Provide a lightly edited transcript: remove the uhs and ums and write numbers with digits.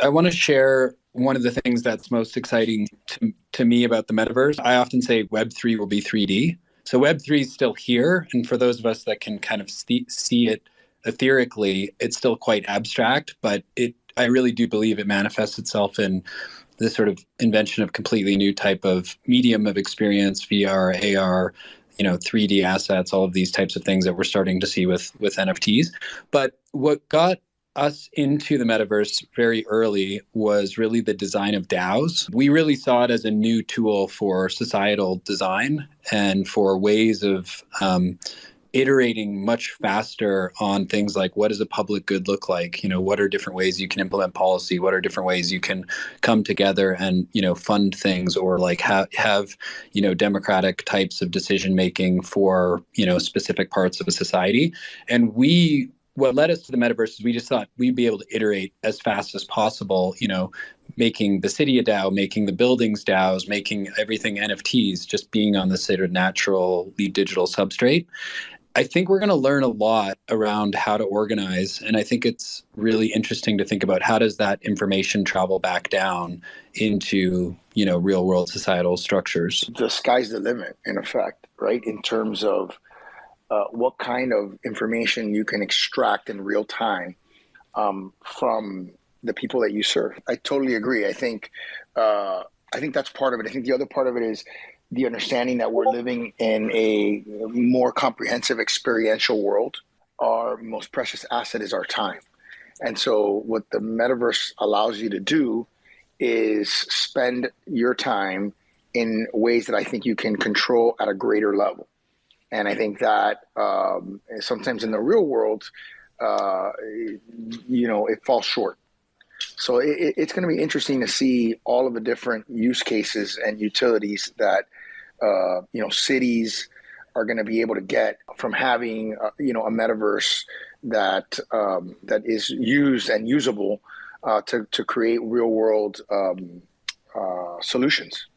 I want to share one of the things that's most exciting to me about the metaverse. I often say Web3 will be 3D. So Web3 is still here. And for those of us that can kind of see it etherically, it's still quite abstract, but I really do believe it manifests itself in this sort of invention of completely new type of medium of experience, VR, AR, 3D assets, all of these types of things that we're starting to see with NFTs. But what got us into the metaverse very early was really the design of DAOs. We really saw it as a new tool for societal design and for ways of iterating much faster on things like what does a public good look like? What are different ways you can implement policy? What are different ways you can come together and fund things or like have democratic types of decision making for specific parts of a society? And what led us to the metaverse is we just thought we'd be able to iterate as fast as possible, making the city a DAO, making the buildings DAOs, making everything NFTs, just being on this sort of naturally digital substrate. I think we're going to learn a lot around how to organize. And I think it's really interesting to think about how does that information travel back down into, real world societal structures. The sky's the limit, in effect, right? In terms of what kind of information you can extract in real time from the people that you serve. I totally agree. I think that's part of it. I think the other part of it is the understanding that we're living in a more comprehensive experiential world. Our most precious asset is our time. And so what the metaverse allows you to do is spend your time in ways that I think you can control at a greater level. And I think that sometimes in the real world, it falls short. So it's going to be interesting to see all of the different use cases and utilities that cities are going to be able to get from having a metaverse that is used and usable to create real world solutions.